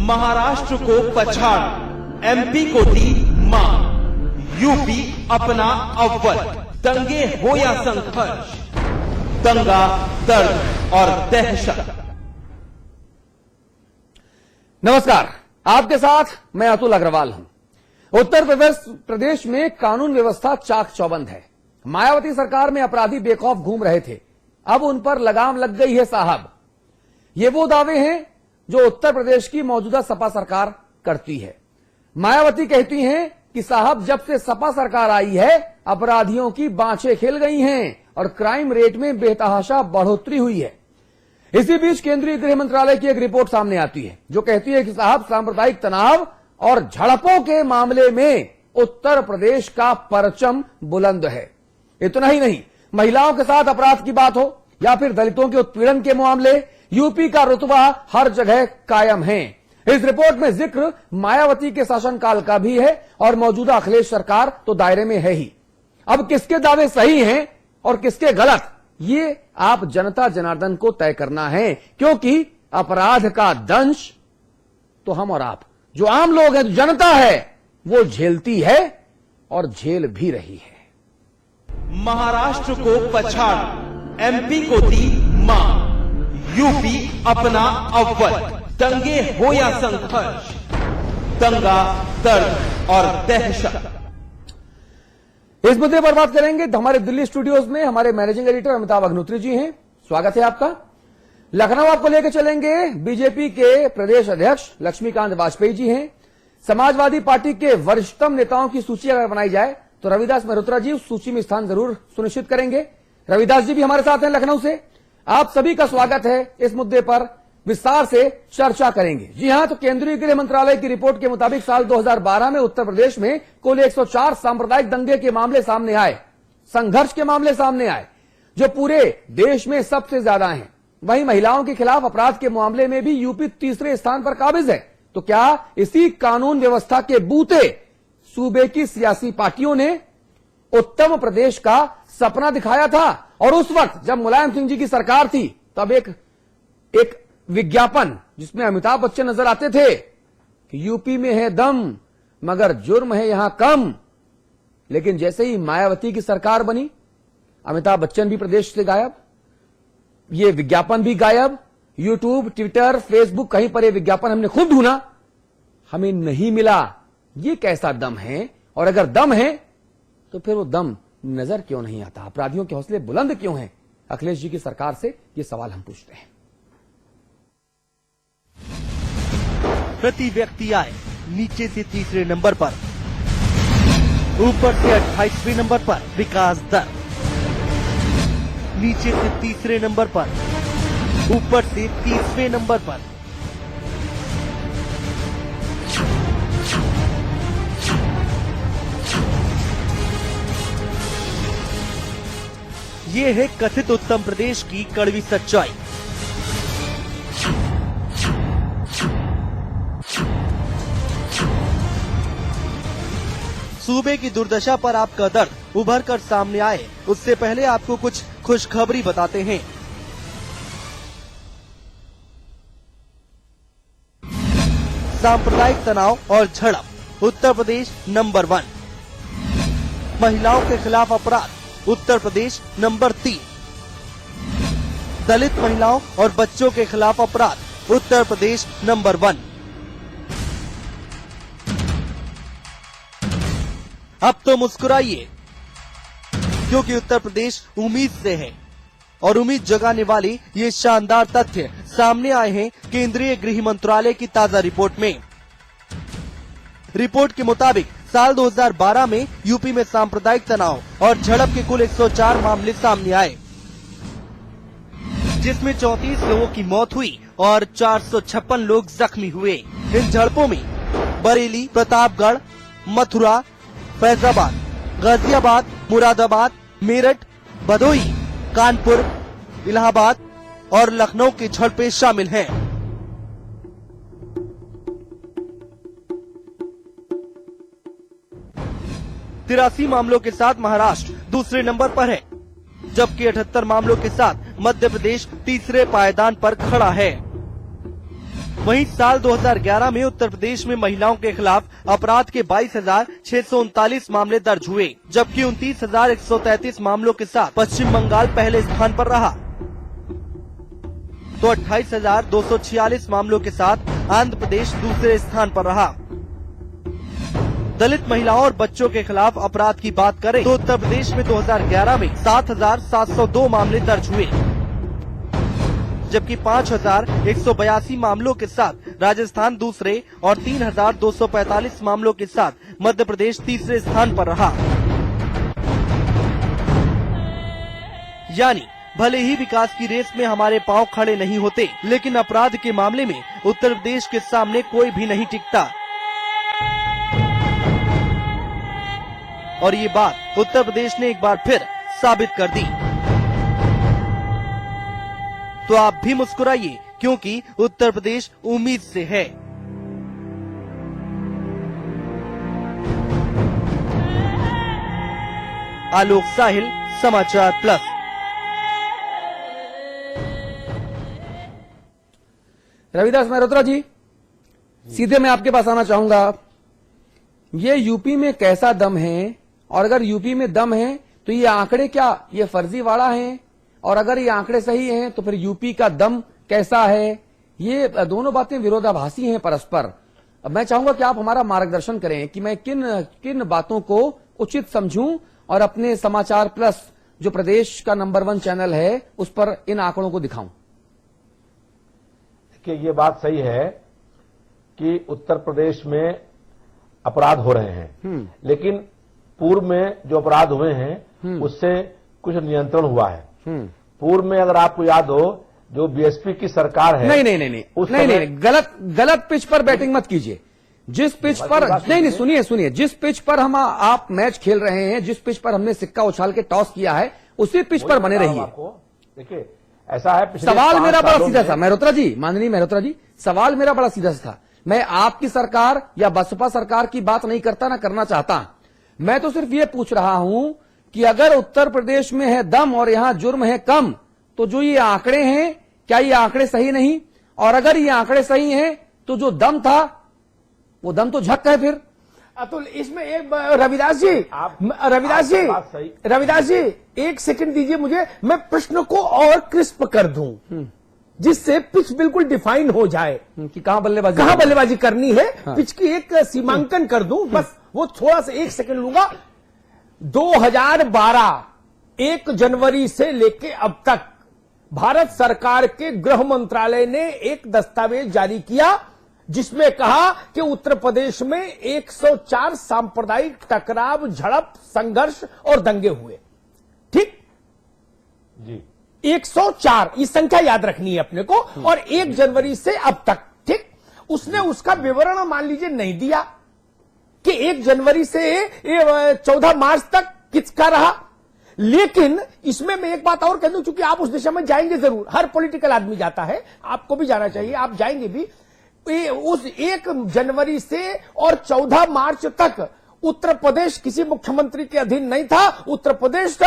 महाराष्ट्र को पछाड़, एमपी को दी मां, यूपी अपना अव्वल। दंगे हो या संघर्ष, दंगा, दर्द और दहशत। नमस्कार, आपके साथ मैं अतुल अग्रवाल हूं। उत्तर प्रदेश में कानून व्यवस्था चाक चौबंद है। मायावती सरकार में अपराधी बेखौफ घूम रहे थे, अब उन पर लगाम लग गई है साहब। ये वो दावे हैं जो उत्तर प्रदेश की मौजूदा सपा सरकार करती है। मायावती कहती हैं कि साहब जब से सपा सरकार आई है अपराधियों की बाँछें खिल गई हैं और क्राइम रेट में बेतहाशा बढ़ोतरी हुई है। इसी बीच केंद्रीय गृह मंत्रालय की एक रिपोर्ट सामने आती है जो कहती है कि साहब सांप्रदायिक तनाव और झड़पों के मामले में उत्तर प्रदेश का परचम बुलंद है। इतना ही नहीं, महिलाओं के साथ अपराध की बात हो या फिर दलितों के उत्पीड़न के मामले, यूपी का रुतबा हर जगह कायम है। इस रिपोर्ट में जिक्र मायावती के शासनकाल का भी है और मौजूदा अखिलेश सरकार तो दायरे में है ही। अब किसके दावे सही हैं और किसके गलत, ये आप जनता जनार्दन को तय करना है, क्योंकि अपराध का दंश तो हम और आप जो आम लोग हैं, जो जनता है, वो झेलती है और झेल भी रही है। महाराष्ट्र को पछाड़, एमपी को दी मां, यूपी अपना अव्वल। दंगे हो या संघर्ष, दंगा, दर्द और दहशत। इस मुद्दे पर बात करेंगे। हमारे दिल्ली स्टूडियोज में हमारे मैनेजिंग एडिटर अमिताभ अग्निहोत्री जी हैं, स्वागत है आपका। लखनऊ आपको लेकर चलेंगे बीजेपी के प्रदेश अध्यक्ष लक्ष्मीकांत वाजपेयी जी हैं। समाजवादी पार्टी के वरिष्ठतम नेताओं की सूची अगर बनाई जाए तो रविदास मेहरोत्रा जी उस सूची में स्थान जरूर सुनिश्चित करेंगे। रविदास जी भी हमारे साथ हैं लखनऊ से। आप सभी का स्वागत है। इस मुद्दे पर विस्तार से चर्चा करेंगे। जी हां, तो केंद्रीय गृह मंत्रालय की रिपोर्ट के मुताबिक साल 2012 में उत्तर प्रदेश में कुल 104 सांप्रदायिक दंगे के मामले सामने आए, संघर्ष के मामले सामने आए, जो पूरे देश में सबसे ज्यादा हैं। वहीं महिलाओं के खिलाफ अपराध के मामले में भी यूपी तीसरे स्थान पर काबिज है। तो क्या इसी कानून व्यवस्था के बूते सूबे की सियासी पार्टियों ने उत्तम प्रदेश का सपना दिखाया था? और उस वक्त जब मुलायम सिंह जी की सरकार थी तब एक विज्ञापन जिसमें अमिताभ बच्चन नजर आते थे कि यूपी में है दम मगर जुर्म है यहां कम। लेकिन जैसे ही मायावती की सरकार बनी, अमिताभ बच्चन भी प्रदेश से गायब, ये विज्ञापन भी गायब। यूट्यूब, ट्विटर, फेसबुक, कहीं पर यह विज्ञापन हमने खूब ढूंढा, हमें नहीं मिला। ये कैसा दम है? और अगर दम है तो फिर वो दम नजर क्यों नहीं आता? अपराधियों के हौसले बुलंद क्यों हैं? अखिलेश जी की सरकार से ये सवाल हम पूछते हैं। प्रति व्यक्ति आय नीचे से तीसरे नंबर पर, ऊपर से 28वें नंबर पर विकास दर, नीचे से तीसरे नंबर पर, ऊपर से 30वें नंबर पर। ये है कथित उत्तम प्रदेश की कड़वी सच्चाई। सूबे की दुर्दशा पर आपका दर्द उभर कर सामने आए, उससे पहले आपको कुछ खुशखबरी बताते हैं। सांप्रदायिक तनाव और झड़प उत्तर प्रदेश नंबर 1। महिलाओं के खिलाफ अपराध उत्तर प्रदेश नंबर 3। दलित महिलाओं और बच्चों के खिलाफ अपराध उत्तर प्रदेश नंबर 1। अब तो मुस्कुराइए, क्योंकि उत्तर प्रदेश उम्मीद से है और उम्मीद जगाने वाले ये शानदार तथ्य सामने आए हैं केंद्रीय गृह मंत्रालय की ताजा रिपोर्ट में। रिपोर्ट के मुताबिक साल 2012 में यूपी में सांप्रदायिक तनाव और झड़प के कुल 104 मामले सामने आए, जिसमें 34 लोगों की मौत हुई और 456 लोग जख्मी हुए। इन झड़पों में बरेली, प्रतापगढ़, मथुरा, फैजाबाद, गाजियाबाद, मुरादाबाद, मेरठ, भदोही, कानपुर, इलाहाबाद और लखनऊ की झड़पें शामिल हैं। 83 मामलों के साथ महाराष्ट्र दूसरे नंबर पर है, जबकि 78 मामलों के साथ मध्य प्रदेश तीसरे पायदान पर खड़ा है। वहीं साल 2011 में उत्तर प्रदेश में महिलाओं के खिलाफ अपराध के 22,639 मामले दर्ज हुए, जबकि 29,133 मामलों के साथ पश्चिम बंगाल पहले स्थान पर रहा, तो 28,246 मामलों के साथ आंध्र प्रदेश दूसरे स्थान पर रहा। दलित महिलाओं और बच्चों के खिलाफ अपराध की बात करें तो उत्तर प्रदेश में 2011 में 7,702 मामले दर्ज हुए, जबकि 5,182 मामलों के साथ राजस्थान दूसरे और 3,245 मामलों के साथ मध्य प्रदेश तीसरे स्थान पर रहा। यानी भले ही विकास की रेस में हमारे पांव खड़े नहीं होते, लेकिन अपराध के मामले में उत्तर प्रदेश के सामने कोई भी नहीं टिकता। और ये बात उत्तर प्रदेश ने एक बार फिर साबित कर दी। तो आप भी मुस्कुराइए, क्योंकि उत्तर प्रदेश उम्मीद से है। आलोक साहिल, समाचार प्लस। रविदास मेहरोत्रा जी, सीधे मैं आपके पास आना चाहूंगा। ये यूपी में कैसा दम है, और अगर यूपी में दम है तो ये आंकड़े क्या ये फर्जीवाड़ा हैं, और अगर ये आंकड़े सही हैं तो फिर यूपी का दम कैसा है? ये दोनों बातें विरोधाभासी हैं परस्पर। अब मैं चाहूंगा कि आप हमारा मार्गदर्शन करें कि मैं किन किन बातों को उचित समझूं और अपने समाचार प्लस जो प्रदेश का नंबर 1 चैनल है उस पर इन आंकड़ों को दिखाऊं। देखिए, ये बात सही है कि उत्तर प्रदेश में अपराध हो रहे हैं, लेकिन पूर्व में जो अपराध हुए हैं उससे कुछ नियंत्रण हुआ है। पूर्व में अगर आपको याद हो, जो बीएसपी की सरकार है, नहीं, गलत पिच पर बैटिंग मत कीजिए। जिस पिच पर सुनिए, जिस पिच पर हम आप मैच खेल रहे हैं, जिस पिच पर हमने सिक्का उछाल के टॉस किया है, उसी पिच पर बने रहिए। देखिए, ऐसा है, सवाल मेरा बड़ा सीधा था मेहरोत्रा जी, माननीय मेहरोत्रा जी, सवाल मेरा बड़ा सीधा था। मैं आपकी सरकार या बसपा सरकार की बात नहीं करता, ना करना चाहता। मैं तो सिर्फ ये पूछ रहा हूं कि अगर उत्तर प्रदेश में है दम और यहां जुर्म है कम, तो जो ये आंकड़े हैं, क्या ये आंकड़े सही नहीं? और अगर ये आंकड़े सही हैं तो जो दम था वो दम तो झक है फिर। अतुल, इसमें एक रविदास जी एक सेकंड दीजिए मुझे, मैं प्रश्न को और क्रिस्प कर दूं, जिससे पिच बिल्कुल डिफाइन हो जाए कि कहां बल्लेबाजी करनी है। हाँ। पिच की एक सीमांकन कर दूं, बस वो थोड़ा सा 1 सेकंड लूंगा। 2012 1 जनवरी से लेके अब तक भारत सरकार के गृह मंत्रालय ने एक दस्तावेज जारी किया, जिसमें कहा कि उत्तर प्रदेश में 104 सांप्रदायिक टकराव, झड़प, संघर्ष और दंगे हुए। ठीक जी, 104 ये संख्या याद रखनी है अपने को, और 1 जनवरी से अब तक। ठीक, उसने उसका विवरण मान लीजिए नहीं दिया कि 1 जनवरी से 14 मार्च तक किसका रहा। लेकिन इसमें मैं एक बात और कह दूं, चूंकि आप उस दिशा में जाएंगे जरूर, हर पॉलिटिकल आदमी जाता है, आपको भी जाना चाहिए, आप जाएंगे भी। उस 1 जनवरी से और 14 मार्च तक उत्तर प्रदेश किसी मुख्यमंत्री के अधीन नहीं था। उत्तर प्रदेश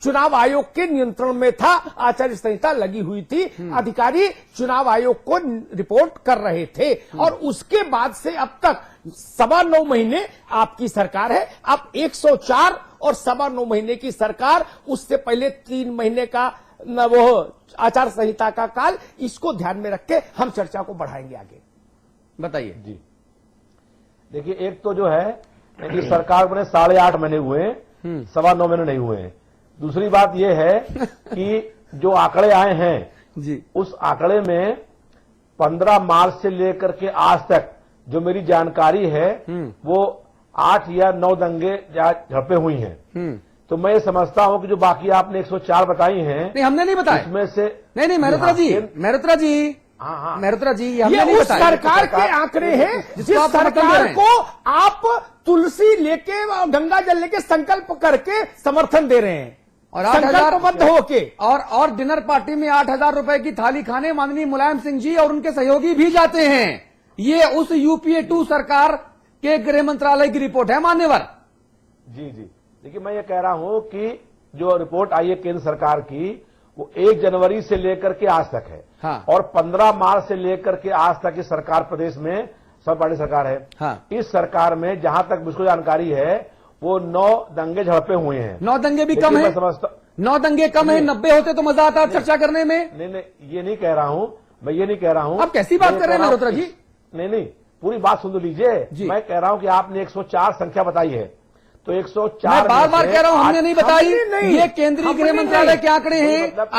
चुनाव आयोग के नियंत्रण में था, आचार संहिता लगी हुई थी, अधिकारी चुनाव आयोग को रिपोर्ट कर रहे थे। और उसके बाद से अब तक 9.25 महीने आपकी सरकार है। अब 104 और 9.25 महीने की सरकार, उससे पहले 3 महीने का वो आचार संहिता का काल, इसको ध्यान में रख के हम चर्चा को बढ़ाएंगे आगे। बताइए जी। देखिए, एक तो जो है कि सरकार बने 8.5 महीने हुए हैं, 9.25 महीने नहीं हुए हैं। दूसरी बात यह है कि जो आंकड़े आए हैं जी, उस आंकड़े में 15 मार्च से लेकर के आज तक जो मेरी जानकारी है वो 8 या 9 दंगे झड़पें हुई हैं। तो मैं ये समझता हूं कि जो बाकी आपने 104 बताई हैं, नहीं हमने नहीं बताया इसमें से नहीं मेहरोत्रा जी ये उस सरकार के आंकड़े हैं जिस सरकार को आप तुलसी लेके और गंगा जल लेके संकल्प करके समर्थन दे रहे हैं, और संकल्पबद्ध होके, और डिनर पार्टी में 8,000 रुपए की थाली खाने माननीय मुलायम सिंह जी और उनके सहयोगी भी जाते हैं। ये उस यूपीए 2 सरकार के गृह मंत्रालय की रिपोर्ट है मान्यवर। जी, देखिए, मैं ये कह रहा हूं कि जो रिपोर्ट आई है केंद्र सरकार की, वो 1 जनवरी से लेकर के आज तक है। हाँ। और 15 मार्च से लेकर के आज तक की सरकार प्रदेश में सब पार्टी सरकार है। हाँ। इस सरकार में जहां तक मुझको जानकारी है वो 9 दंगे झड़पे हुए हैं। 9 दंगे भी लेकिन कम मैं है, समझता 9 दंगे कम है, 90 होते तो मजा आता चर्चा करने में। नहीं, ये नहीं कह रहा हूं, मैं ये नहीं कह रहा हूं। आप कैसी बात मैं कर रहे हैं कह मल्होत्रा जी? नहीं, पूरी बात सुन लीजिए। जी। मैं कह रहा हूं कि आपने 104 संख्या बताई है, तो 104 मैं बार बार कह रहा हूं हमने नहीं बताई, नहीं, ये केंद्रीय हमने गृह मंत्रालय नहीं। के आंकड़े हैं। मतलब-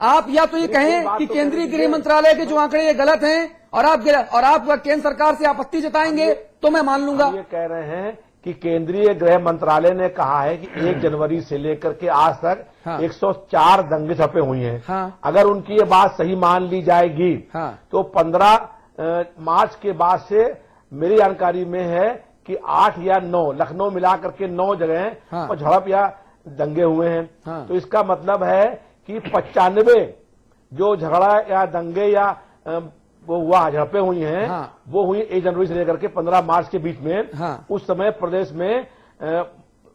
आप या तो ये कहें बात कि तो केंद्रीय कर गृह मंत्रालय के जो आंकड़े ये गलत हैं और आप केंद्र सरकार से आपत्ति जताएंगे तो मैं मान लूंगा। हम ये कह रहे हैं कि केंद्रीय गृह मंत्रालय ने कहा है कि 1 जनवरी से लेकर के आज तक हाँ। 104 दंगे छपे हुई हैं। हाँ। अगर उनकी ये बात सही मान ली जाएगी हाँ। तो 15 मार्च के बाद से मेरी जानकारी में है कि 8 या 9 लखनऊ मिलाकर के 9 जगह हाँ। पर झड़प या दंगे हुए हैं। हाँ। तो इसका मतलब है कि 95 जो झगड़ा या दंगे या वो हुआ झड़पें हुई हैं। हाँ। वो हुई 1 जनवरी से लेकर के 15 मार्च के बीच में। हाँ। उस समय प्रदेश में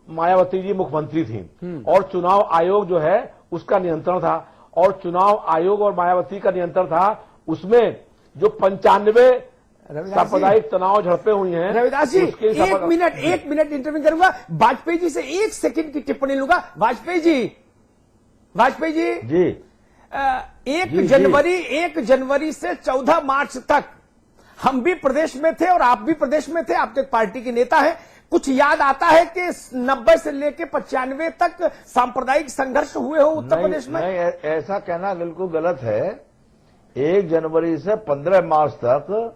मायावती जी मुख्यमंत्री थी और चुनाव आयोग जो है उसका नियंत्रण था, और चुनाव आयोग और मायावती का नियंत्रण था। उसमें जो 95 सांप्रदायिक तनाव झड़पें हुई हैं। रविदास जी, उसके एक मिनट इंटरव्यू करूंगा। वाजपेयी जी से 1 सेकंड की टिप्पणी लूंगा। वाजपेयी जी जी 1 जनवरी से 14 मार्च तक हम भी प्रदेश में थे और आप भी प्रदेश में थे। आप तो एक पार्टी के नेता हैं। कुछ याद आता है कि 90 से लेकर 95 तक सांप्रदायिक संघर्ष हुए हो उत्तर प्रदेश में? नहीं, ऐसा कहना बिल्कुल गलत है। 1 जनवरी से 15 मार्च तक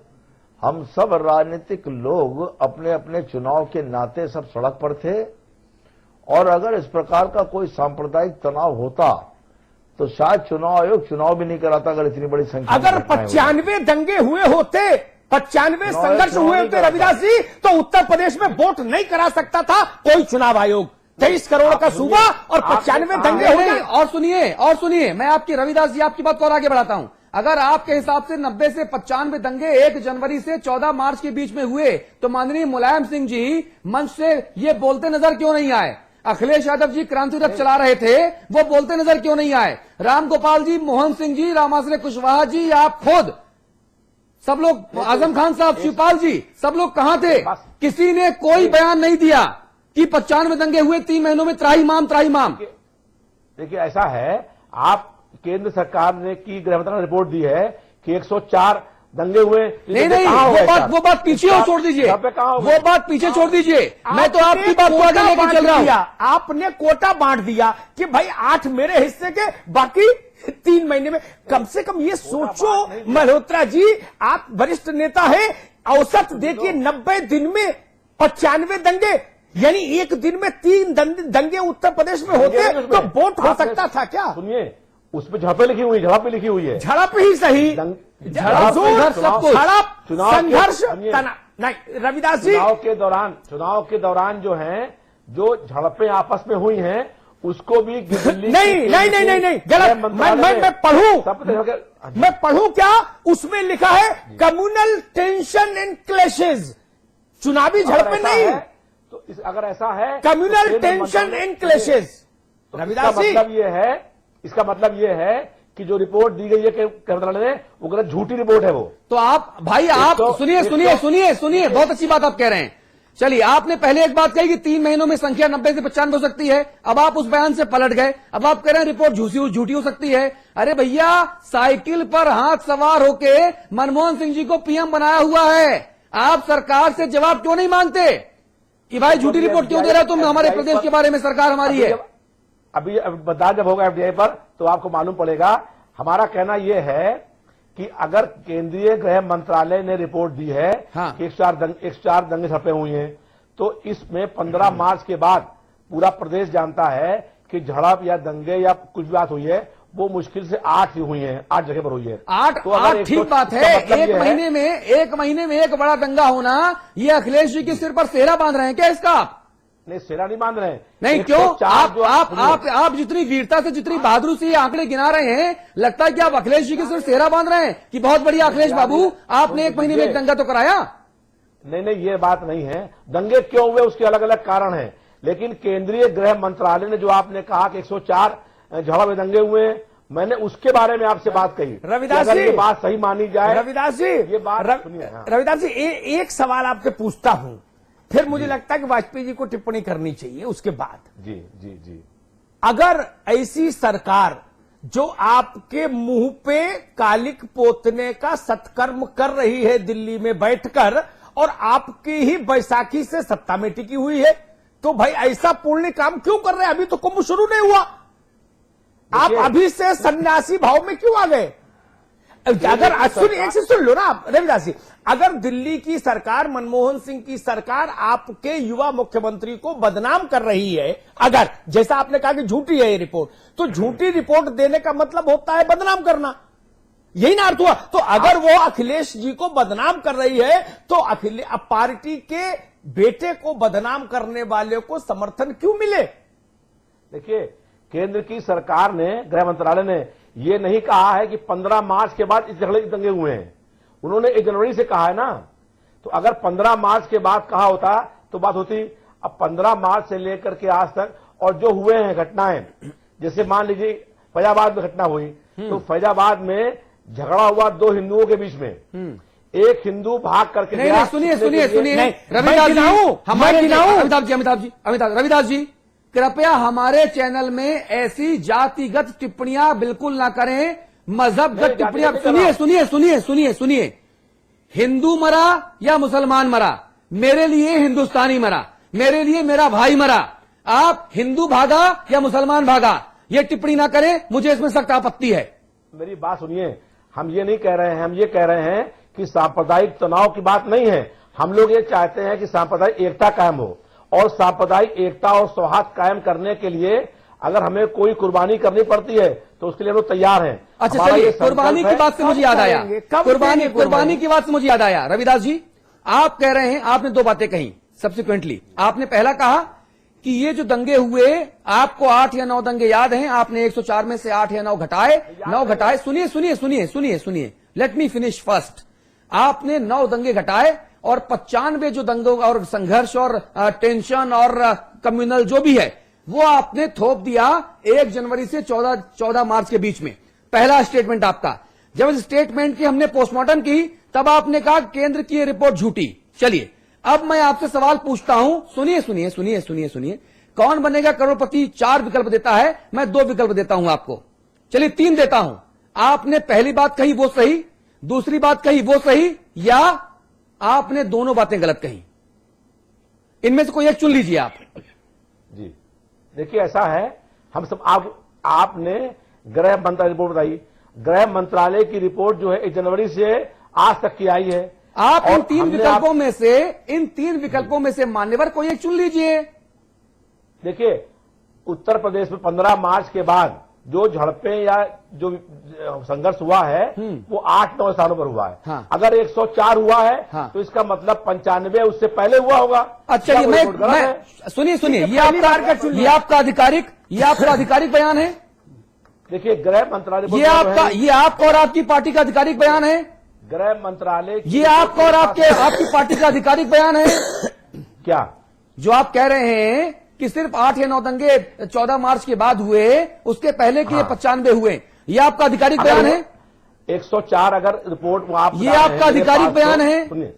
हम सब राजनीतिक लोग अपने अपने चुनाव के नाते सब सड़क पर थे, और अगर इस प्रकार का कोई सांप्रदायिक तनाव होता तो शायद चुनाव आयोग चुनाव भी नहीं कराता। अगर इतनी बड़ी संख्या में अगर घटनाएं हुई। 95 दंगे हुए होते, 95 संघर्ष हुए होते रविदास जी, तो उत्तर प्रदेश में वोट नहीं करा सकता था कोई चुनाव आयोग। 23 करोड़ का सूबा और 95 दंगे हुए। और सुनिए, मैं आपकी रविदास जी आपकी बात को और आगे बढ़ाता हूं। अगर आपके हिसाब से 90 से 95 दंगे 1 जनवरी से 14 मार्च के बीच में हुए तो माननीय मुलायम सिंह जी मंच से ये बोलते नजर क्यों नहीं आए? अखिलेश यादव जी क्रांति रथ चला रहे थे, वो बोलते नजर क्यों नहीं आए? राम गोपाल जी, मोहन सिंह जी, रामाश्रय कुशवाहा जी, आप खुद सब लोग, आजम खान साहब, शिवपाल जी, सब लोग कहां थे? किसी ने कोई बयान नहीं दिया कि 95 दंगे हुए 3 महीनों में, त्राहिमाम। देखिए ऐसा है, आप केंद्र सरकार ने की गृह मंत्रालय ने रिपोर्ट दी है कि 104 दंगे हुए। नहीं, वो बात पीछे और छोड़ दीजिए, वो बात पीछे छोड़ दीजिए। मैं तो आपकी बात को आगे लेकर चल रहा हूं। आपने कोटा बांट दिया कि भाई 8 मेरे हिस्से के, बाकी 3 महीने में। कम से कम ये सोचो मल्होत्रा जी, आप वरिष्ठ नेता हैं, औसत देखिए 90 दिन में 95 दंगे, यानी एक दिन में 3 दंगे उत्तर प्रदेश में होते तो वोट हो सकता था क्या? सुनिए, उसमें झड़पें लिखी हुई, झड़प लिखी हुई है। झड़प ही सही, झड़प, संघर्ष, नहीं रविदास जी, चुनाव के दौरान जो है, जो झड़पें आपस में हुई हैं उसको भी नहीं, गलत। मैं पढ़ूं क्या? उसमें लिखा है कम्युनल टेंशन एंड क्लैशेज, चुनावी झड़पें नहीं। तो अगर ऐसा है, communal tension and clashes. Ravidas ji, इसका मतलब ये है कि जो रिपोर्ट दी गई है केंद्र मंत्रालय ने, वो गलत, झूठी रिपोर्ट है वो। तो आप भाई, आप सुनिए, बहुत अच्छी बात आप कह रहे हैं। चलिए, आपने पहले एक बात कही कि 3 महीनों में संख्या 90 से 95 हो सकती है। अब आप उस बयान से पलट गए, अब आप कह रहे हैं रिपोर्ट झूठी हो सकती है। अरे भैया, साइकिल पर हाथ सवार होके मनमोहन सिंह जी को पीएम बनाया हुआ है। आप सरकार से जवाब क्यों नहीं मांगते कि भाई झूठी रिपोर्ट क्यों दे रहे हो तुम हमारे प्रदेश के बारे में? सरकार हमारी है। अभी मतदान जब होगा एफडीआई पर तो आपको मालूम पड़ेगा। हमारा कहना यह है कि अगर केंद्रीय गृह मंत्रालय ने रिपोर्ट दी है कि 104 दंगे छपे हुए हैं, तो इसमें 15 मार्च के बाद पूरा प्रदेश जानता है कि झड़प या दंगे या कुछ भी बात हुई है, वो मुश्किल से 8 ही हुई है, 8 जगह पर हुई है। 8 ठीक बात है। एक महीने में एक बड़ा दंगा होना, ये अखिलेश जी के सिर पर सेहरा बांध रहे हैं क्या इसका? नहीं, सेहरा नहीं बांध रहे हैं। नहीं, क्यों? आप जितनी वीरता से, जितनी बहादुरी से ये आंकड़े गिना रहे हैं, लगता है कि आप अखिलेश जी के सिर सेहरा बांध रहे हैं कि बहुत बढ़िया अखिलेश बाबू, आपने 1 महीने में एक दंगा तो कराया। नहीं, ये बात नहीं है। दंगे क्यों हुए उसके अलग अलग कारण हैं, लेकिन केंद्रीय गृह मंत्रालय ने जो आपने कहा कि 104 झड़प में दंगे हुए हैं, मैंने उसके बारे में आपसे बात कही। रविदास अगर जी, ये बात सही मानी जाए, रविदास जी, ये बात सुनिए। हाँ। रविदास जी, एक सवाल आपसे पूछता हूं, फिर मुझे लगता है कि वाजपेयी जी को टिप्पणी करनी चाहिए उसके बाद। जी जी जी अगर ऐसी सरकार जो आपके मुंह पे कालिक पोतने का सत्कर्म कर रही है दिल्ली में बैठकर, और आपकी ही बैसाखी से सत्ता में टिकी हुई है, तो भाई ऐसा पुण्य काम क्यों कर रहे हैं? अभी तो कुंभ शुरू नहीं हुआ, आप अभी से सन्यासी भाव में क्यों आ गए? अगर सुन लो ना आप रविदास जी, अगर दिल्ली की सरकार, मनमोहन सिंह की सरकार आपके युवा मुख्यमंत्री को बदनाम कर रही है, अगर जैसा आपने कहा कि झूठी है ये रिपोर्ट, तो झूठी रिपोर्ट देने का मतलब होता है बदनाम करना, यही ना अर्थ हुआ? तो अगर वो अखिलेश जी को बदनाम कर रही है, तो अब पार्टी के बेटे को बदनाम करने वाले को समर्थन क्यों मिले? देखिए, केंद्र की सरकार ने, गृह मंत्रालय ने ये नहीं कहा है कि 15 मार्च के बाद इस झगड़े दंगे हुए हैं। उन्होंने 1 जनवरी से कहा है ना। तो अगर 15 मार्च के बाद कहा होता तो बात होती। अब 15 मार्च से लेकर के आज तक और जो हुए हैं घटनाएं, जैसे मान लीजिए फैजाबाद में घटना हुई, तो फैजाबाद में झगड़ा हुआ 2 हिंदुओं के बीच में, एक हिंदू भाग करके नहीं, गया। सुनिए नहीं, रविदास जी, हमारे अमिताभ रविदास जी, कृपया हमारे चैनल में ऐसी जातिगत टिप्पणियां बिल्कुल ना करें, मजहबगत टिप्पणियां। सुनिए, हिंदू मरा या मुसलमान मरा, मेरे लिए हिंदुस्तानी मरा, मेरे लिए मेरा भाई मरा। आप हिंदू भागा या मुसलमान भागा, ये टिप्पणी ना करें, मुझे इसमें सख्त आपत्ति है। मेरी बात सुनिए, हम ये नहीं कह रहे हैं, हम ये कह रहे हैं कि सांप्रदायिक तनाव की बात नहीं है। हम लोग ये चाहते हैं कि सांप्रदायिक एकता कायम हो, और सांप्रदायिक एकता और सौहार्द कायम करने के लिए अगर हमें कोई कुर्बानी करनी पड़ती है तो उसके लिए हम लोग तैयार हैं। अच्छा चलिए, कुर्बानी की बात से मुझे याद आया, कुर्बानी की बात से मुझे याद आया। रविदास जी, आप कह रहे हैं, आपने 2 बातें कही सब्सिक्वेंटली। आपने पहला कहा कि ये जो दंगे हुए, आपको 8 या 9 दंगे याद हैं, आपने 104 में से 8 या 9 घटाए। सुनिए, लेट मी फिनिश फर्स्ट। आपने 9 दंगे घटाए और 95 जो दंगों और संघर्ष और टेंशन और कम्युनल जो भी है, वो आपने थोप दिया 1 जनवरी से 14 मार्च के बीच में। पहला स्टेटमेंट आपका। जब इस स्टेटमेंट की हमने पोस्टमार्टम की, तब आपने कहा केंद्र की ये रिपोर्ट झूठी। चलिए, अब मैं आपसे सवाल पूछता हूं, सुनिए, कौन बनेगा करोड़पति? 4 विकल्प देता है, मैं 2 विकल्प देता हूं आपको। चलिए 3 देता हूं। आपने पहली बात कही वो सही, दूसरी बात कही वो सही, या आपने दोनों बातें गलत कही? इनमें से कोई एक चुन लीजिए आप। जी देखिए, ऐसा है, हम सब आपने गृह मंत्रालय रिपोर्ट बताई। गृह मंत्रालय की रिपोर्ट जो है 1 जनवरी से आज तक की आई है। आप इन 3 विकल्पों में से मान्यवर कोई एक चुन लीजिए। देखिए, उत्तर प्रदेश में 15 मार्च के बाद जो झड़पें या जो संघर्ष हुआ है वो 8-9 स्थानों पर हुआ है। हाँ। अगर 104 हुआ है हाँ। तो इसका मतलब 95 उससे पहले हुआ होगा। अच्छा, सुनिए, ये आपका आधिकारिक बयान है। देखिए, गृह मंत्रालय ये आपका और आपकी पार्टी का आधिकारिक बयान है। गृह मंत्रालय ये आपका और आपकी पार्टी का आधिकारिक बयान है। क्या जो आप कह रहे हैं कि सिर्फ 8 या 9 दंगे 14 मार्च के बाद हुए, उसके पहले के 95 हुए, ये आपका आधिकारिक बयान है? 104 अगर रिपोर्ट ये आपका आधिकारिक बयान है? सुनिए,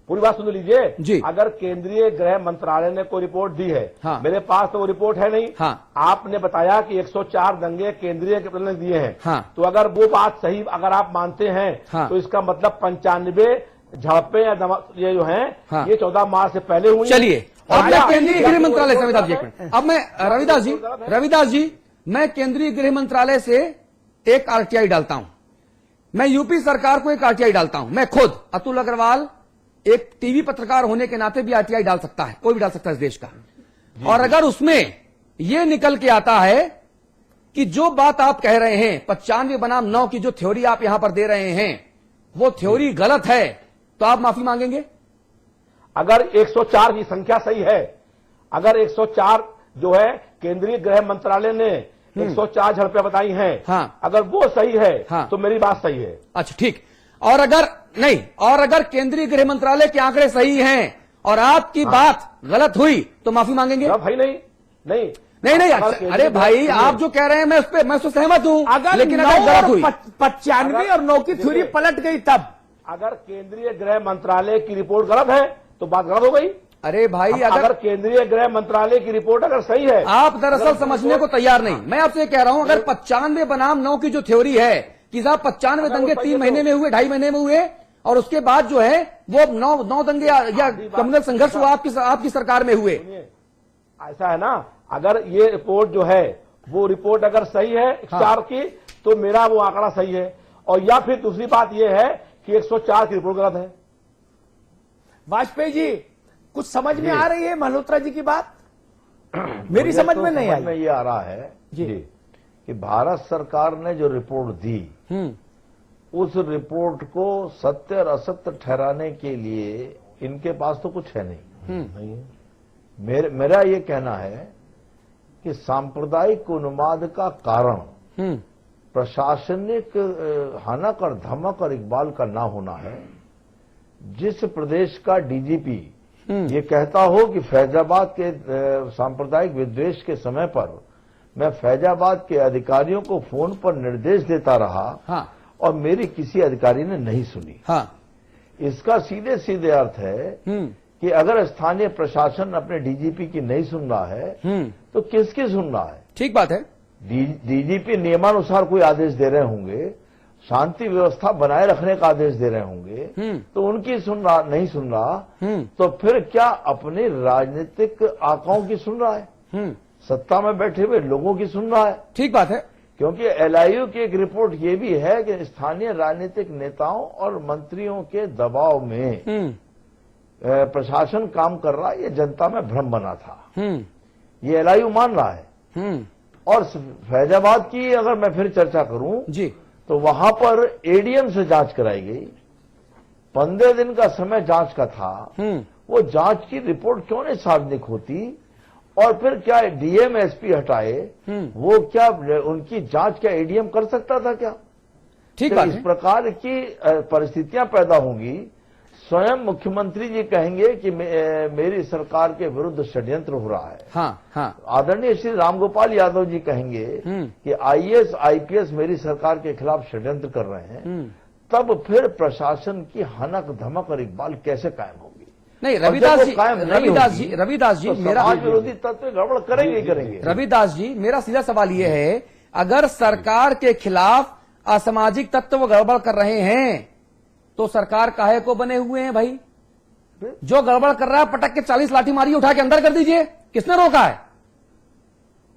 पूरी बात सुन लीजिए जी। अगर केंद्रीय गृह मंत्रालय ने कोई रिपोर्ट दी है, हाँ। मेरे पास तो वो रिपोर्ट है नहीं। हाँ। आपने बताया कि 104 दंगे केंद्रीय ने दिए हैं। हाँ। तो अगर वो बात सही अगर आप मानते हैं, हाँ। तो इसका मतलब 95 झड़पें या ये जो हैं, हाँ। ये 14 मार्च से पहले हुई। चलिए, अब मैं केंद्रीय गृह मंत्रालय से अब मैं रविदास जी, मैं केंद्रीय गृह मंत्रालय से एक आरटीआई डालता हूं। मैं यूपी सरकार को एक आरटीआई डालता हूं। मैं खुद अतुल अग्रवाल एक टीवी पत्रकार होने के नाते भी आरटीआई डाल सकता है, कोई भी डाल सकता है इस देश का। और अगर उसमें यह निकल के आता है कि जो बात आप कह रहे हैं 95 बनाम 9 की जो थ्योरी आप यहां पर दे रहे हैं, वो थ्योरी गलत है, तो आप माफी मांगेंगे? अगर 104 की संख्या सही है, अगर 104 जो है केंद्रीय गृह मंत्रालय ने 104 झड़पें बताई हैं, हाँ। अगर वो सही है, हाँ। तो मेरी बात सही है। अच्छा ठीक। और अगर केंद्रीय गृह मंत्रालय के आंकड़े सही हैं और आपकी बात गलत हुई, तो माफी मांगेंगे? भाई नहीं, नहीं नहीं, अगर अच्छा, केंद्रीय अरे भाई गृह- आप जो कह रहे हैं मैं उस पर सहमत हूं, अगर लेकिन 9 अगर गलत और हुई 95 और 9 की थ्योरी देखिए, पलट गई तब अगर केंद्रीय गृह मंत्रालय की रिपोर्ट गलत है तो बात गलत हो गई। अरे भाई अगर केंद्रीय गृह मंत्रालय की रिपोर्ट अगर सही है, आप दरअसल अगर समझने को तैयार नहीं। मैं आपसे कह रहा हूं अगर 95 बनाम 9 की जो थ्योरी है कि साहब 95 अगर वो दंगे सही 3 है महीने तो- में हुए, 2.5 महीने में हुए, और उसके बाद जो है वो 9 दंगे या कम्युनल संघर्ष हुआ आपकी सरकार में हुए। सुनिए, ऐसा है ना, अगर ये रिपोर्ट जो है वो रिपोर्ट अगर सही है 104 की तो मेरा वो आंकड़ा सही है, और या फिर दूसरी बात ये है कि 104 की रिपोर्ट गलत है। वाजपेयी जी कुछ समझ में आ रही है मल्होत्रा जी की बात? मेरी समझ में नहीं समझ में आई। ये आ रहा है जी। कि भारत सरकार ने जो रिपोर्ट दी, उस रिपोर्ट को सत्य और असत्य ठहराने के लिए इनके पास तो कुछ है नहीं है। मेरा ये कहना है कि सांप्रदायिक उन्माद का कारण प्रशासनिक हनक और धमक और इकबाल का ना होना है। जिस प्रदेश का डीजीपी ये कहता हो कि फैजाबाद के सांप्रदायिक विद्वेष के समय पर मैं फैजाबाद के अधिकारियों को फोन पर निर्देश देता रहा, हाँ। और मेरी किसी अधिकारी ने नहीं सुनी, हाँ। इसका सीधे सीधे अर्थ है कि अगर स्थानीय प्रशासन अपने डीजीपी की नहीं सुन रहा है तो किसकी सुन रहा है? ठीक बात है। डीजीपी नियमानुसार कोई आदेश दे रहे होंगे, शांति व्यवस्था बनाए रखने का आदेश दे रहे होंगे, तो उनकी नहीं सुन रहा, तो फिर क्या अपने राजनीतिक आकाओं की सुन रहा है? सत्ता में बैठे हुए लोगों की सुन रहा है? ठीक बात है। क्योंकि एलआईयू की एक रिपोर्ट ये भी है कि स्थानीय राजनीतिक नेताओं और मंत्रियों के दबाव में प्रशासन काम कर रहा है, ये जनता में भ्रम बना था, ये एलआईयू मान रहा है। और फैजाबाद की अगर मैं फिर चर्चा करूं जी, तो वहां पर एडीएम से जांच कराई गई, 15 दिन का समय जांच का था, वो जांच की रिपोर्ट क्यों नहीं सार्वजनिक होती? और फिर क्या डीएम एसपी हटाए, वो क्या उनकी जांच क्या एडीएम कर सकता था क्या? ठीक तो बात इस है। प्रकार की परिस्थितियां पैदा होंगी। स्वयं मुख्यमंत्री जी कहेंगे कि मेरी सरकार के विरुद्ध षड्यंत्र हो रहा है। हाँ, हाँ। आदरणीय श्री रामगोपाल यादव जी कहेंगे कि आईएएस आईपीएस मेरी सरकार के खिलाफ षड्यंत्र कर रहे हैं, तब फिर प्रशासन की हनक धमक और इकबाल कैसे कायम होगी? नहीं, और रविदास जब जी, वो कायम नहीं रविदास जी, होगी, तो मेरा समाज विरोधी तत्व गड़बड़ करेंगे ही करेंगे। रविदास जी, मेरा सीधा सवाल यह है, अगर सरकार के खिलाफ असामाजिक तत्व गड़बड़ कर रहे हैं तो सरकार काहे को बने हुए हैं भाई? जो गड़बड़ कर रहा है पटक के 40 लाठी मारिए, उठा के अंदर कर दीजिए, किसने रोका है?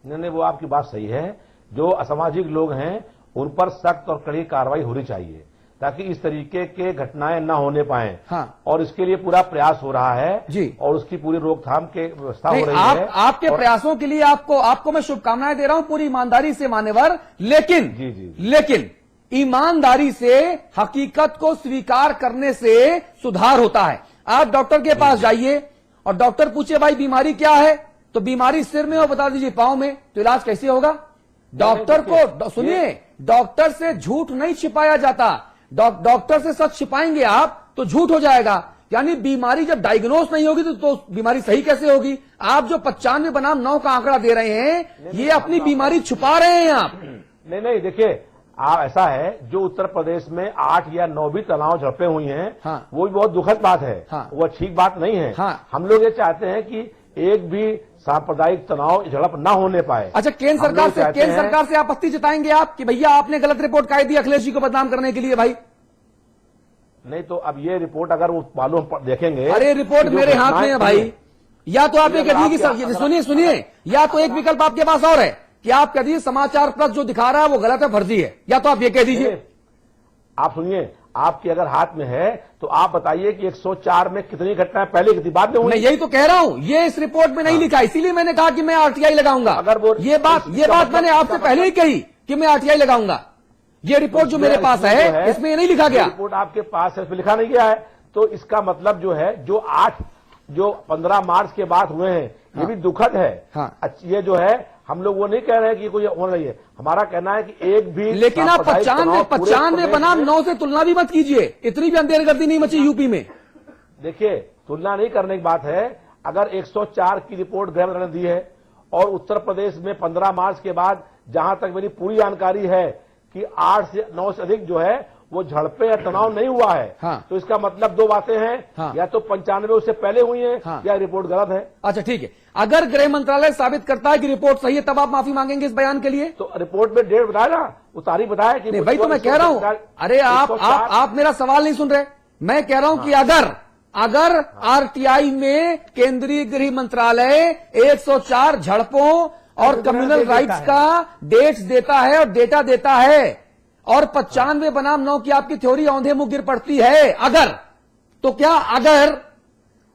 नहीं, वो आपकी बात सही है। जो असामाजिक लोग हैं उन पर सख्त और कड़ी कार्रवाई होनी चाहिए ताकि इस तरीके के घटनाएं न होने पाए। हाँ। और इसके लिए पूरा प्रयास हो रहा है जी। और उसकी पूरी रोकथाम की व्यवस्था नहीं, हो रही है। आपके और प्रयासों के लिए आपको मैं शुभकामनाएं दे रहा हूं पूरी ईमानदारी से मान्यवर, लेकिन जी। लेकिन ईमानदारी से हकीकत को स्वीकार करने से सुधार होता है। आप डॉक्टर के पास जाइए और डॉक्टर पूछे भाई बीमारी क्या है, तो बीमारी सिर में और बता दीजिए पांव में, तो इलाज कैसे होगा? डॉक्टर को सुनिए, डॉक्टर से झूठ नहीं छिपाया जाता। डॉक्टर से सच छिपाएंगे आप तो झूठ हो जाएगा। यानी बीमारी जब डायग्नोस नहीं होगी तो बीमारी सही कैसे होगी? आप जो 95 बनाम 9 का आंकड़ा दे रहे हैं, ये अपनी बीमारी छुपा रहे हैं आप। नहीं, देखिए ऐसा है, जो उत्तर प्रदेश में 8 या 9 भी तनाव झड़पें हुई हैं, हाँ। वो भी बहुत दुखद बात है। हाँ। वो ठीक बात नहीं है। हाँ। हम लोग ये चाहते हैं कि एक भी सांप्रदायिक तनाव झड़प ना होने पाए। अच्छा, केंद्र सरकार से आपत्ति जताएंगे आप कि भैया आपने गलत रिपोर्ट काहे दी अखिलेश जी को बदनाम करने के लिए भाई? नहीं तो अब ये रिपोर्ट अगर वो मालूम देखेंगे, अरे रिपोर्ट मेरे हाथ में है भाई। या तो आप ये कह दीजिए कि सुनिए, या तो एक विकल्प आपके पास और है कि आप कह दीजिए समाचार प्लस जो दिखा रहा है वो गलत है, फर्जी है, या तो आप ये कह दीजिए। आप सुनिए, आपके अगर हाथ में है तो आप बताइए कि 104 में कितनी घटनाएं पहले की थी, बाद में हुई? मैं यही तो कह रहा हूं, ये इस रिपोर्ट में नहीं लिखा, इसीलिए मैंने कहा कि मैं आरटीआई लगाऊंगा। अगर वो ये बात मैंने आपसे पहले ही कही कि मैं आरटीआई लगाऊंगा। ये रिपोर्ट जो मेरे पास है इसमें ये नहीं लिखा गया। रिपोर्ट आपके पास है, इसमें लिखा नहीं गया है, तो इसका मतलब जो है जो 15 मार्च के बाद हुए हैं, ये भी दुखद है। हाँ। ये जो है, हम लोग वो नहीं कह रहे हैं कि कोई होना चाहिए। हमारा कहना है कि एक भी, लेकिन आप 95 बनाम 9 से तुलना भी मत कीजिए। इतनी भी अंधेरगर्दी नहीं मची यूपी में। देखिए, तुलना नहीं करने की बात है। अगर 104 की रिपोर्ट गृह मंत्रालय ने दी है और उत्तर प्रदेश में 15 मार्च के बाद जहां तक मेरी पूरी जानकारी है कि 8 से 9 से अधिक जो है वो झड़पें या तनाव नहीं हुआ है। हाँ। तो इसका मतलब दो बातें हैं। हाँ। या तो 95 उससे पहले हुई है। हाँ। या रिपोर्ट गलत है। अच्छा ठीक है, अगर गृह मंत्रालय साबित करता है कि रिपोर्ट सही है तब आप माफी मांगेंगे इस बयान के लिए? तो रिपोर्ट में डेट बताया ना, वो तारीख बताया कि नहीं भाई, तो मैं कह रहा हूं, अरे आप मेरा सवाल नहीं सुन रहे। मैं कह रहा हूं कि अगर आरटीआई में केंद्रीय गृह मंत्रालय 104 झड़पों और कम्युनल राइट्स का डेट्स देता है और डेटा देता है और 95 बनाम 9 की आपकी थ्योरी औंधे मुंह गिर पड़ती है, तो क्या अगर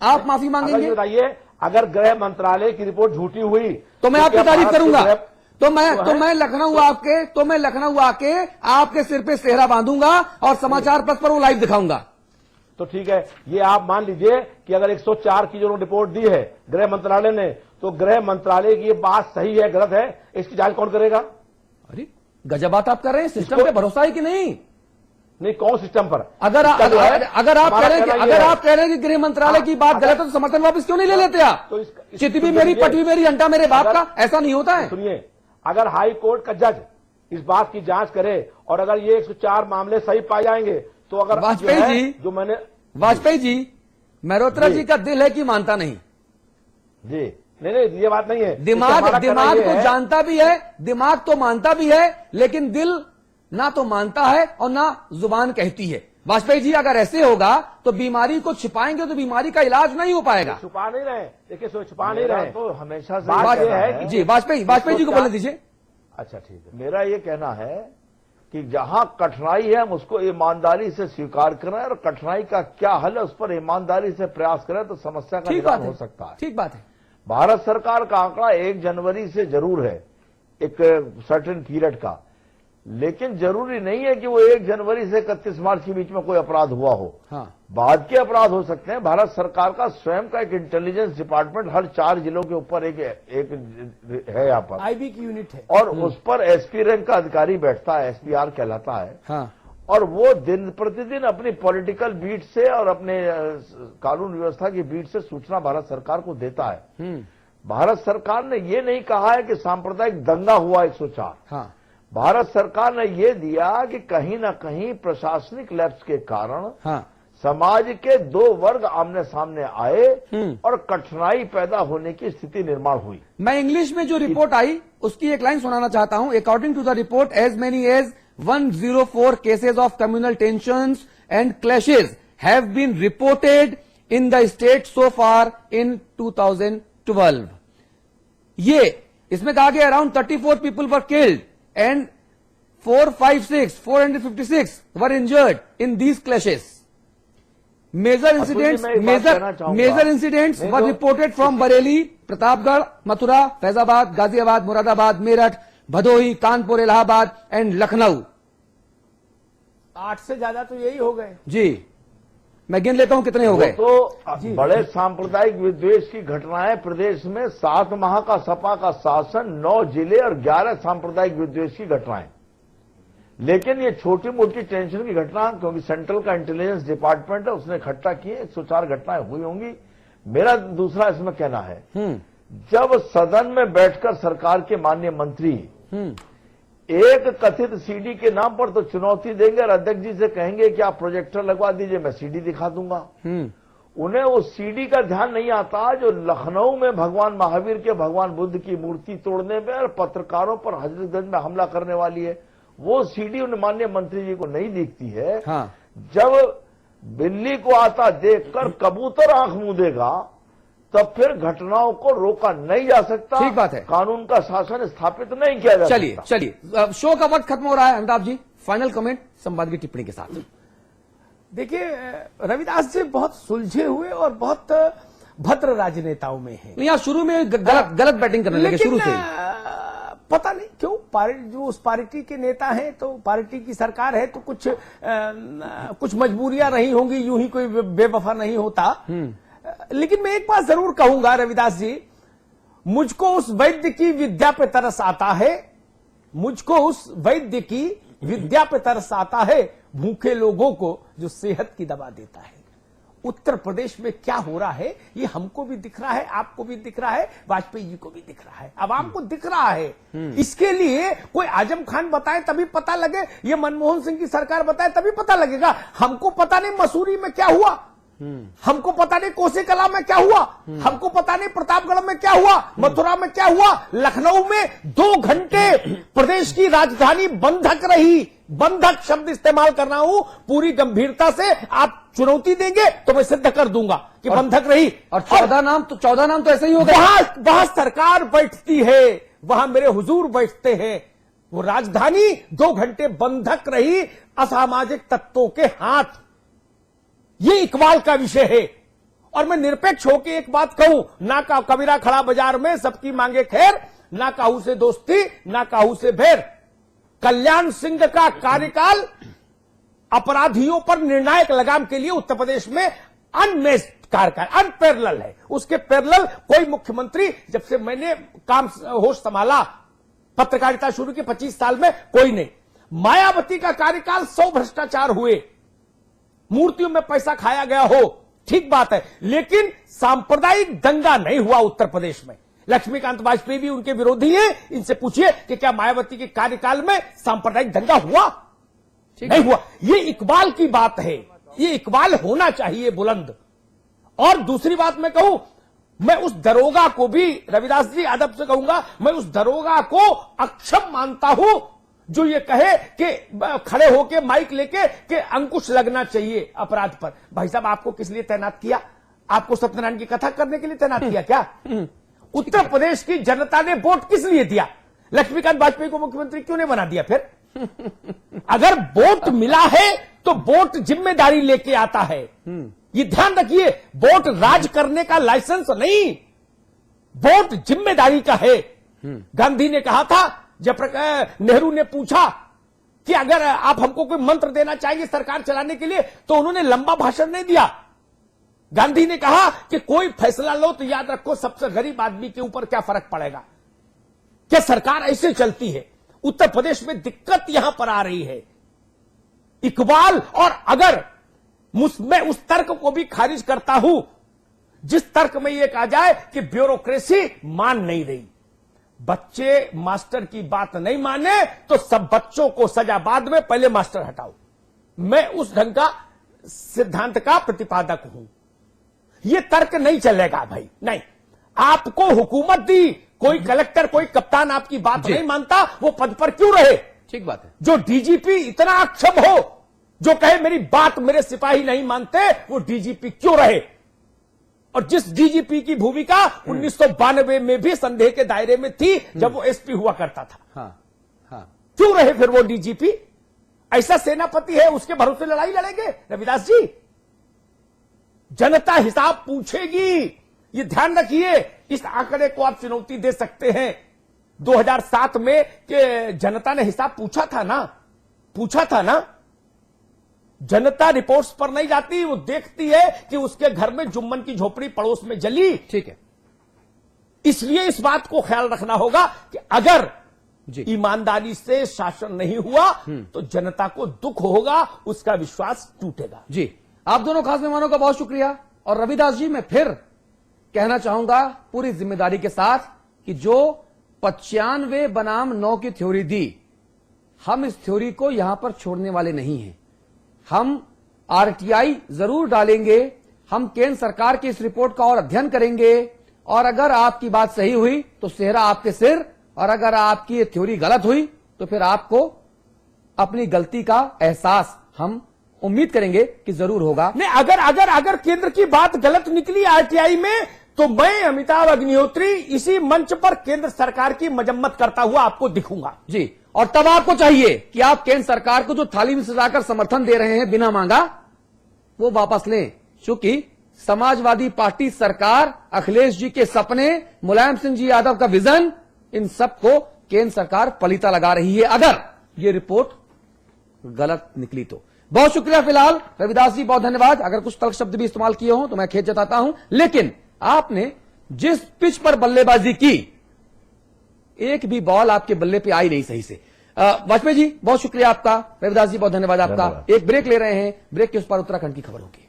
आप माफी मांगेंगे? बताइए, अगर गृह मंत्रालय की रिपोर्ट झूठी हुई तो मैं आपकी तारीफ करूंगा। तो मैं है? लखनऊ आके आपके सिर पे सेहरा बांधूंगा और समाचार पत्र पर वो लाइव दिखाऊंगा। तो ठीक है, ये आप मान लीजिए कि अगर 104 की जो रिपोर्ट दी है गृह मंत्रालय ने, तो गृह मंत्रालय की ये बात सही है गलत है, इसकी जांच कौन करेगा? अरे गजब बात आप कर रहे हैं। सिस्टम पे भरोसा है कि नहीं? नहीं, कौन सिस्टम पर? अगर आप कह रहे हैं कि गृह मंत्रालय की बात गलत है तो समर्थन वापस क्यों नहीं ले लेते आप? तो चित भी मेरी पट भी मेरी, अंटा मेरे बाप का, ऐसा नहीं होता है। सुनिए, अगर हाई कोर्ट का जज इस बात की जांच करे और अगर ये 104 मामले सही पाए जाएंगे तो अगर वाजपेयी जी, जो मैंने वाजपेयी जी, मेहरोत्रा जी का दिल है कि मानता नहीं? जी नहीं, ये बात नहीं है। दिमाग तो जानता भी है, दिमाग तो मानता भी है, लेकिन दिल ना तो मानता है और ना जुबान कहती है। वाजपेयी जी, अगर ऐसे होगा तो बीमारी को छिपाएंगे तो बीमारी का इलाज नहीं हो पाएगा। छुपा नहीं रहे, देखिए छुपा नहीं रहे तो हमेशा से बात ये यह है कहना कि जी वाजपेयी जी को बोलने दीजिए। अच्छा ठीक है, मेरा ये कहना है कि जहां कठिनाई है हम उसको ईमानदारी से स्वीकार करें और कठिनाई का क्या हल है उस पर ईमानदारी से प्रयास करें तो समस्या का निदान हो सकता है। ठीक बात है। भारत सरकार का आंकड़ा 1 जनवरी से जरूर है, एक सर्टेन पीरियड का, लेकिन जरूरी नहीं है कि वो 1 जनवरी से 31 मार्च के बीच में कोई अपराध हुआ हो। हाँ। बाद के अपराध हो सकते हैं। भारत सरकार का स्वयं का एक इंटेलिजेंस डिपार्टमेंट हर 4 जिलों के ऊपर एक है यहाँ पर, आईबी की यूनिट है, और उस पर एसपी रैंक का अधिकारी बैठता है, एसपीआर कहलाता है। हाँ। और वो दिन प्रतिदिन अपनी पॉलिटिकल बीट से और अपने कानून व्यवस्था की बीट से सूचना भारत सरकार को देता है। भारत सरकार ने ये नहीं कहा है कि सांप्रदायिक दंगा हुआ 104। हाँ। भारत सरकार ने यह दिया कि कहीं ना कहीं प्रशासनिक लैप्स के कारण हाँ। समाज के 2 वर्ग आमने सामने आए और कठिनाई पैदा होने की स्थिति निर्माण हुई। मैं इंग्लिश में जो रिपोर्ट आई उसकी एक लाइन सुनाना चाहता हूं। According to the report, as many as 104 cases of communal tensions and clashes have been reported in the state so far in 2012. ये इसमें कहा गया around 34 people were killed and 456 were injured in these clashes. Major incidents were reported from Bareilly, Pratapgarh, Mathura, Faizabad, Ghaziabad, Muradabad, Meerut, Bhadohi, Kanpur, Allahabad and Lucknow. 8 से ज्यादा तो यही हो गए जी। मैं गिन लेता हूं कितने हो गए। तो बड़े सांप्रदायिक विद्वेष की घटनाएं प्रदेश में 7 माह का सपा का शासन, 9 जिले और 11 सांप्रदायिक विद्वेष की घटनाएं। लेकिन ये छोटी मोटी टेंशन की घटना, क्योंकि सेंट्रल का इंटेलिजेंस डिपार्टमेंट है, उसने इकट्ठा किए, 104 घटनाएं हुई होंगी। मेरा दूसरा इसमें कहना है, जब सदन में बैठकर सरकार के माननीय मंत्री एक कथित सीडी के नाम पर तो चुनौती देंगे और अध्यक्ष जी से कहेंगे कि आप प्रोजेक्टर लगवा दीजिए, मैं सीडी दिखा दूंगा। उन्हें उस सीडी का ध्यान नहीं आता जो लखनऊ में भगवान महावीर के, भगवान बुद्ध की मूर्ति तोड़ने में और पत्रकारों पर हजरतगंज में हमला करने वाली है। वो सीडी उन माननीय मंत्री जी को नहीं दिखती है। हाँ। जब बिल्ली को आता देखकर कबूतर आंख मूंदेगा तब फिर घटनाओं को रोका नहीं जा सकता। ठीक बात है। कानून का शासन स्थापित नहीं किया जा सकता। चलिए शो का वक्त खत्म हो रहा है। अमिताभ जी, फाइनल कमेंट संवाद की टिप्पणी के साथ। देखिए, रविदास जी बहुत सुलझे हुए और बहुत भद्र राजनेताओं में हैं। यहाँ शुरू में गलत बैटिंग करने लगे शुरू से। पता नहीं क्यों जो उस पार्टी के नेता हैं, तो पार्टी की सरकार है तो कुछ मजबूरियां रही होंगी, यूं ही कोई बेवफा नहीं होता। लेकिन मैं एक बात जरूर कहूंगा रविदास जी, मुझको उस वैद्य की विद्या पे तरस आता है, मुझको उस वैद्य की विद्या पे तरस आता है, भूखे लोगों को जो सेहत की दवा देता है। उत्तर प्रदेश में क्या हो रहा है ये हमको भी दिख रहा है, आपको भी दिख रहा है, वाजपेयी जी को भी दिख रहा है, आवाम को दिख रहा है। इसके लिए कोई आजम खान बताए तभी पता लगे, ये मनमोहन सिंह की सरकार बताए तभी पता लगेगा। हमको पता नहीं मसूरी में क्या हुआ, हमको पता नहीं कोसी कला में क्या हुआ, हमको पता नहीं प्रतापगढ़ में क्या हुआ, मथुरा में क्या हुआ, लखनऊ में 2 घंटे प्रदेश की राजधानी बंधक रही। बंधक शब्द इस्तेमाल कर रहा हूं, पूरी गंभीरता से आप चुनौती देंगे तो मैं सिद्ध कर दूंगा कि बंधक रही। और 14 नाम तो ऐसे ही हो गए। वहां सरकार बैठती है, वहां मेरे हुजूर बैठते हैं। वो राजधानी 2 घंटे बंधक रही असामाजिक तत्वों के हाथ। ये इकबाल का विषय है। और मैं निरपेक्ष होकर एक बात कहूं, ना का कबीरा खड़ा बाजार में सबकी मांगे खैर, ना काहू से दोस्ती ना काहू से बैर। कल्याण सिंह का कार्यकाल अपराधियों पर निर्णायक लगाम के लिए उत्तर प्रदेश में अनमेच्ड कार्यकाल, अनपैरेलल है। उसके पैरेलल कोई मुख्यमंत्री जब से मैंने काम होश संभाला, पत्रकारिता शुरू की 25 साल में, कोई नहीं। मायावती का कार्यकाल 100 भ्रष्टाचार हुए, मूर्तियों में पैसा खाया गया हो, ठीक बात है, लेकिन सांप्रदायिक दंगा नहीं हुआ उत्तर प्रदेश में। लक्ष्मीकांत वाजपेयी भी उनके विरोधी हैं, इनसे पूछिए कि क्या मायावती के कार्यकाल में सांप्रदायिक दंगा हुआ? नहीं हुआ। ये इकबाल की बात है, ये इकबाल होना चाहिए बुलंद। और दूसरी बात मैं कहूं, मैं उस दरोगा को भी, रविदास जी अदब से कहूंगा, मैं उस दरोगा को अक्षम मानता हूं जो ये कहे कि खड़े होके माइक लेके कि अंकुश लगना चाहिए अपराध पर। भाई साहब, आपको किस लिए तैनात किया? आपको सत्यनारायण की कथा करने के लिए तैनात किया क्या? उत्तर प्रदेश की जनता ने वोट किस लिए दिया? लक्ष्मीकांत वाजपेयी को मुख्यमंत्री क्यों नहीं बना दिया? फिर अगर वोट मिला है तो वोट जिम्मेदारी लेके आता है। ये ध्यान रखिए, वोट राज करने का लाइसेंस नहीं, वोट जिम्मेदारी का है। गांधी ने कहा था, जब नेहरू ने पूछा कि अगर आप हमको कोई मंत्र देना चाहेंगे सरकार चलाने के लिए, तो उन्होंने लंबा भाषण नहीं दिया। गांधी ने कहा कि कोई फैसला लो तो याद रखो सबसे गरीब आदमी के ऊपर क्या फर्क पड़ेगा। क्या सरकार ऐसे चलती है? उत्तर प्रदेश में दिक्कत यहां पर आ रही है इकबाल। और अगर मैं उस तर्क को भी खारिज करता हूं जिस तर्क में यह कहा जाए कि ब्यूरोक्रेसी मान नहीं रही, बच्चे मास्टर की बात नहीं माने तो सब बच्चों को सजा, बाद में पहले मास्टर हटाओ। मैं उस ढंग का सिद्धांत का प्रतिपादक हूं। यह तर्क नहीं चलेगा भाई, नहीं। आपको हुकूमत दी, कोई कलेक्टर कोई कप्तान आपकी बात नहीं मानता, वो पद पर क्यों रहे? ठीक बात है। जो डीजीपी इतना अक्षम हो, जो कहे मेरी बात मेरे सिपाही नहीं मानते, वो डीजीपी क्यों रहे? और जिस डीजीपी की भूमिका 1992 में भी संदेह के दायरे में थी जब वो एसपी हुआ करता था, हाँ। क्यों रहे फिर वो डीजीपी? ऐसा सेनापति है, उसके भरोसे लड़ाई लड़ेंगे? रविदास जी, जनता हिसाब पूछेगी, ये ध्यान रखिए। इस आंकड़े को आप चुनौती दे सकते हैं। 2007 में कि जनता ने हिसाब पूछा था ना। जनता रिपोर्ट्स पर नहीं जाती, वो देखती है कि उसके घर में जुम्मन की झोपड़ी पड़ोस में जली। ठीक है। इसलिए इस बात को ख्याल रखना होगा कि अगर ईमानदारी से शासन नहीं हुआ तो जनता को दुख होगा, उसका विश्वास टूटेगा। जी, आप दोनों खास मेहमानों का बहुत शुक्रिया। और रविदास जी, मैं फिर कहना चाहूंगा पूरी जिम्मेदारी के साथ कि जो 95 बनाम 9 की थ्योरी दी, हम इस थ्योरी को यहां पर छोड़ने वाले नहीं हैं। हम आरटीआई जरूर डालेंगे, हम केंद्र सरकार की इस रिपोर्ट का और अध्ययन करेंगे, और अगर आपकी बात सही हुई तो सेहरा आपके सिर, और अगर आपकी ये थ्योरी गलत हुई तो फिर आपको अपनी गलती का एहसास, हम उम्मीद करेंगे कि जरूर होगा। नहीं, अगर केंद्र की बात गलत निकली आरटीआई में, तो मैं अमिताभ अग्निहोत्री इसी मंच पर केंद्र सरकार की मजम्मत करता हुआ आपको दिखूंगा। जी, और तब आपको चाहिए कि आप केंद्र सरकार को जो थाली में सजाकर समर्थन दे रहे हैं बिना मांगा, वो वापस लें, क्योंकि समाजवादी पार्टी सरकार, अखिलेश जी के सपने, मुलायम सिंह जी यादव का विजन, इन सबको केंद्र सरकार पलीता लगा रही है अगर ये रिपोर्ट गलत निकली तो। बहुत शुक्रिया। फिलहाल रविदास जी, बहुत धन्यवाद। अगर कुछ तल्ख शब्द भी इस्तेमाल किए हों तो मैं खेद जताता हूं, लेकिन आपने जिस पिच पर बल्लेबाजी की, एक भी बॉल आपके बल्ले पे आई नहीं सही से। वाजपेयी जी, बहुत शुक्रिया आपका। रविदास जी, बहुत धन्यवाद आपका। एक ब्रेक ले रहे हैं, ब्रेक के उस पर उत्तराखंड की खबर होगी।